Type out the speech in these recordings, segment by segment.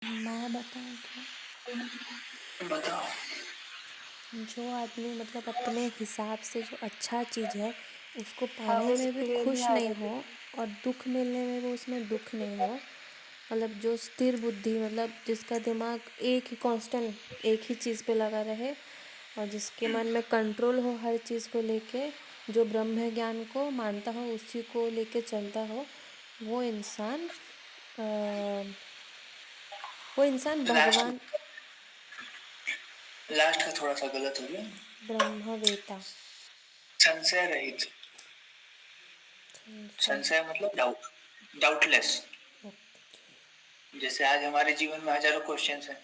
मैं बताऊँ क्या? बताओ। जो आदमी मतलब अपने हिसाब से जो अच्छा चीज़ है उसको हाँ, पाने बस में भी क्लियरली खुश नहीं आएगा हो फिर। और दुख मिलने में भी उसमें दुख नहीं हो, मतलब जो स्थिर बुद्धि, मतलब जिसका दिमाग एक ही कांस्टेंट एक ही चीज़ पे लगा रहे और जिसके मन में कंट्रोल हो हर चीज़ को लेके, जो ब्रह्म ज्ञान को मानता हो उसी को लेके चलता हो, वो इंसान वो इंसान लास्ट भगवान लास्ट का थोड़ा सा गलत हो गया। ब्रह्मवेता। संशय रहित। संशय। संशय मतलब डाउट, डाउटलेस। ओके। जैसे आज हमारे जीवन में हजारों क्वेश्चंस हैं।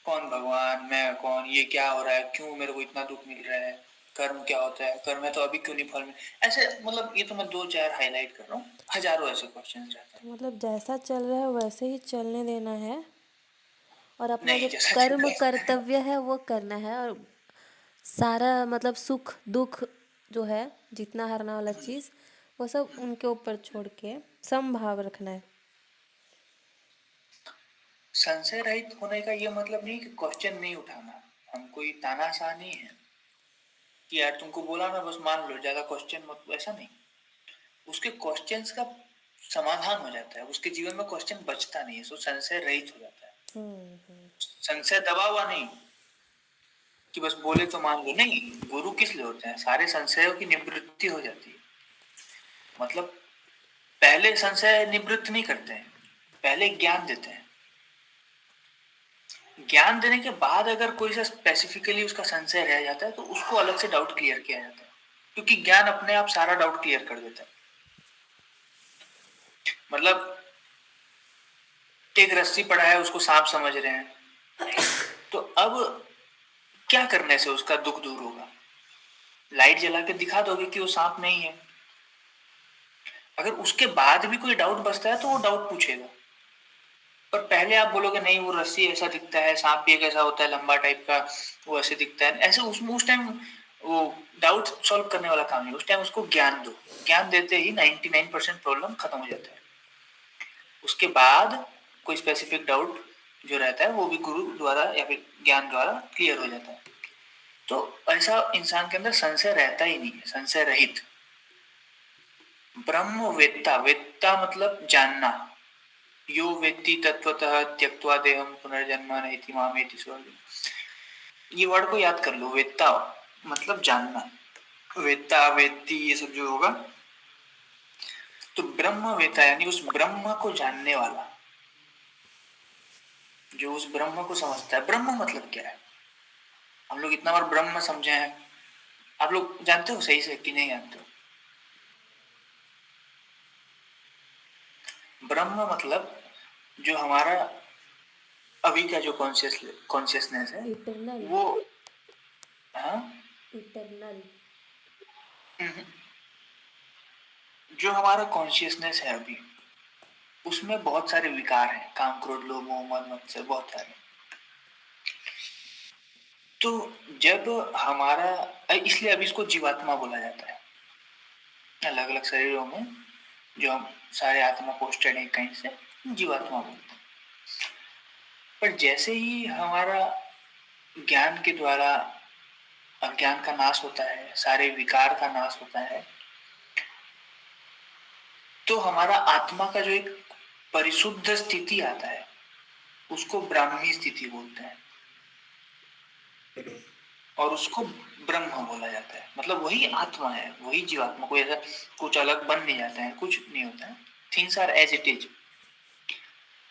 कौन भगवान, मैं कौन, ये क्या हो रहा है, क्यों मेरे को इतना दुख मिल रहा है, कर्म क्या होता है, कर्म है तो अभी क्यों नहीं फल मिल, ऐसे मतलब ये तो मैं दो चार हाईलाइट कर रहा हूँ, हजारों ऐसे क्वेश्चंस रहते हैं। तो मतलब जैसा चल रहा है वैसे ही चलने देना है और अपना नहीं, जो जैसा चल कर्म रहा है। कर्तव्य है वो करना है, और सारा मतलब सुख दुख जो है, जीतना हारना वाला चीज़, वो सब उनके ऊपर छोड़ के समभाव रखना है। संशय रहित होने का ये मतलब नहीं कि क्वेश्चन नहीं उठाना। हम कोई तानाशाह नहीं है कि यार तुमको बोला ना बस मान लो, ज्यादा क्वेश्चन मत, ऐसा नहीं। उसके क्वेश्चंस का समाधान हो जाता है, उसके जीवन में क्वेश्चन बचता नहीं है, सो संशय रहित हो जाता है। हम्म। संशय दबा हुआ नहीं कि बस बोले तो मान लो, नहीं। गुरु किस लिए होते हैं? सारे संशयों की निवृत्ति हो जाती है। मतलब पहले संशय निवृत्त नहीं करते हैं, पहले ज्ञान देते हैं। ज्ञान देने के बाद अगर कोई सा स्पेसिफिकली उसका संशय रह जाता है तो उसको अलग से डाउट क्लियर किया जाता है, क्योंकि ज्ञान अपने आप सारा डाउट क्लियर कर देता है। मतलब एक रस्सी पड़ा है, उसको सांप समझ रहे हैं, तो अब क्या करने से उसका दुख दूर होगा? लाइट जला के दिखा दोगे कि वो सांप नहीं है। अगर उसके बाद भी कोई डाउट बचता है तो वो डाउट पूछेगा। पर पहले आप बोलोगे नहीं वो रस्सी ऐसा दिखता है, सांप भी एक ऐसा होता है लंबा टाइप का, वो ऐसे दिखता है, ऐसे उसमें उस टाइम वो डाउट सॉल्व करने वाला काम नहीं, उस टाइम उसको ज्ञान दो। ज्ञान देते ही 99% प्रॉब्लम खत्म हो जाता है। उसके बाद कोई स्पेसिफिक डाउट जो रहता है वो भी गुरु द्वारा या फिर ज्ञान द्वारा क्लियर हो जाता है। तो ऐसा इंसान के अंदर संशय रहता ही नहीं है, संशय रहित। ब्रह्म वेत्ता, वेत्ता मतलब जानना। यो वेत्ति तत्वतः त्यक्त्वा देहम पुनर्जन्म नैति मामेति स्वर्ग। ये वर्ड को याद कर लो, वेत्ता मतलब जानना, वेत्ता वेत्ति ये सब जो होगा, तो ब्रह्म वेत्ता यानी उस ब्रह्म को जानने वाला, जो उस ब्रह्म को समझता है। ब्रह्म मतलब क्या है? हम लोग इतना बार ब्रह्म समझे हैं, आप लोग जानते हो सही से कि नहीं जानते हो? ब्रह्म मतलब जो हमारा अभी का जो कॉन्शियसनेस है इटरनल। वो। हाँ। इटरनल। जो हमारा कॉन्शियसनेस है अभी, उसमें बहुत सारे विकार हैं, काम क्रोध लोभ मोह मद मत्सर, बहुत सारे। तो जब हमारा, इसलिए अभी इसको जीवात्मा बोला जाता है। अलग अलग शरीरों में जो हम सारे आत्मा पोस्टेड है कहीं से, जीवात्मा बोलते हैं। पर जैसे ही हमारा ज्ञान के द्वारा अज्ञान का नाश होता है, सारे विकार का नाश होता है, तो हमारा आत्मा का जो एक परिशुद्ध स्थिति आता है उसको ब्राह्मी स्थिति बोलते हैं, और उसको ब्रह्म बोला जाता है। मतलब वही आत्मा है, वही जीवात्मा, कोई ऐसा कुछ अलग बन नहीं जाता है, कुछ नहीं होता है। Things are as it is.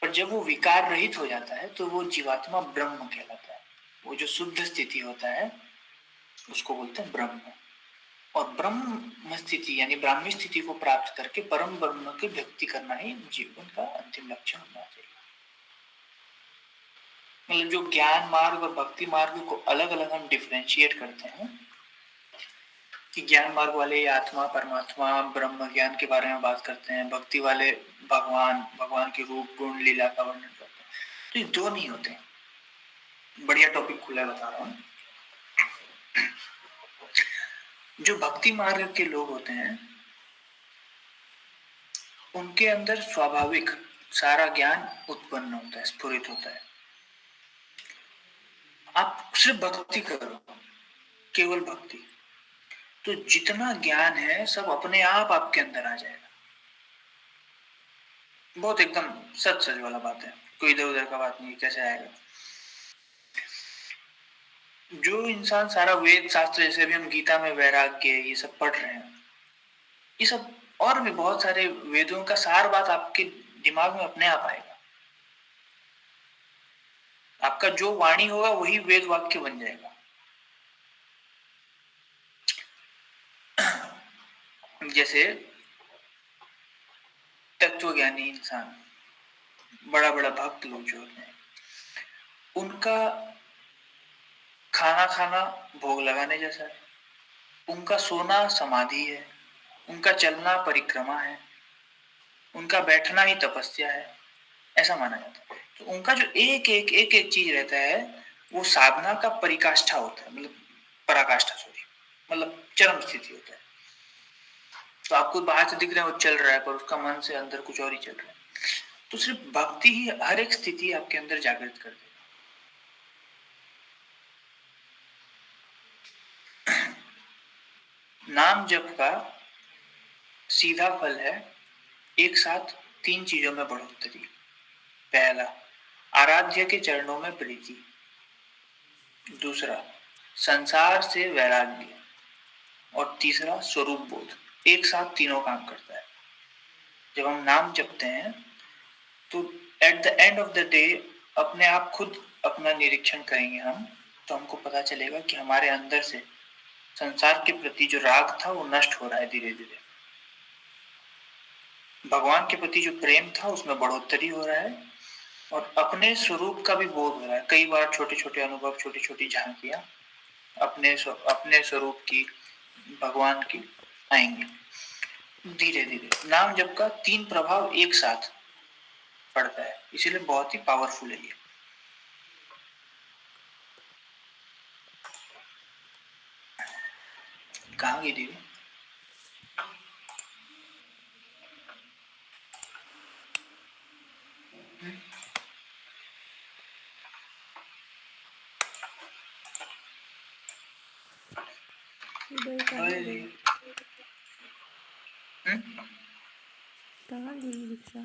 पर जब वो विकार रहित हो जाता है तो वो जीवात्मा ब्रह्म कहलाता है। वो जो शुद्ध स्थिति होता है उसको बोलते हैं ब्रह्म। और ब्रह्म स्थिति यानी ब्राह्मी स्थिति को प्राप्त करके परम ब्रह्म की भक्ति करना ही जीवन का अंतिम लक्ष्य होना चाहिए। मतलब जो ज्ञान मार्ग और भक्ति मार्ग को अलग अलग हम डिफरेंशिएट करते हैं कि ज्ञान मार्ग वाले आत्मा परमात्मा ब्रह्म ज्ञान के बारे में बात करते हैं, भक्ति वाले भगवान भगवान के रूप गुण लीला का वर्णन करते हैं। तो ये दो नहीं होते। बढ़िया टॉपिक खुला बता रहा हूँ। जो भक्ति मार्ग के लोग होते हैं उनके अंदर स्वाभाविक सारा ज्ञान उत्पन्न होता है, स्फुरित होता है। आप सिर्फ भक्ति करो, केवल भक्ति, तो जितना ज्ञान है सब अपने आप आपके अंदर आ जाएगा। बहुत एकदम सच सच वाला बात है, कोई इधर उधर का बात नहीं। कैसे आएगा? जो इंसान सारा वेद शास्त्र, जैसे अभी हम गीता में वैराग्य ये सब पढ़ रहे हैं, ये सब और भी बहुत सारे वेदों का सार बात आपके दिमाग में अपने आप आएगा। आपका जो वाणी होगा वही वेद वाक्य बन जाएगा। जैसे तत्वज्ञानी इंसान, बड़ा बड़ा भक्त लोग जो होते हैं, उनका खाना खाना भोग लगाने जैसा है, उनका सोना समाधि है, उनका चलना परिक्रमा है, उनका बैठना ही तपस्या है, ऐसा माना जाता है। तो उनका जो एक एक चीज रहता है वो साधना का परिकाष्ठा होता है, मतलब पराकाष्ठा, सॉरी, मतलब चरम स्थिति होता है। तो आपको बाहर से दिख रहा है वो चल रहा है, पर उसका मन से अंदर कुछ और ही चल रहा है। तो सिर्फ भक्ति ही हर एक स्थिति आपके अंदर जागृत कर देगा। नाम जप का सीधा फल है एक साथ 3 चीजों में बढ़ोतरी। पहला, आराध्य के चरणों में प्रीति। दूसरा, संसार से वैराग्य। और तीसरा, स्वरूप बोध। एक साथ तीनों काम करता है। जब हम नाम जपते हैं तो at the end of the day अपने आप खुद अपना निरीक्षण करेंगे हम, तो हमको पता चलेगा कि हमारे अंदर से संसार के प्रति जो राग था वो नष्ट हो रहा है धीरे धीरे। भगवान के प्रति जो प्रेम था उसमें बढ़ोतरी हो रहा है, और अपने स्वरूप का भी बोध हो रहा है। कई बार छोटे छोटे अनुभव, छोटी छोटी झांकियां अपने स्वरूप की, भगवान की आएंगी धीरे धीरे। नाम जप का 3 प्रभाव एक साथ पड़ता है, इसीलिए बहुत ही पावरफुल है ये। कहाँ गई दीदी? इधर कहाँ गई? कहाँ गई दीक्षा?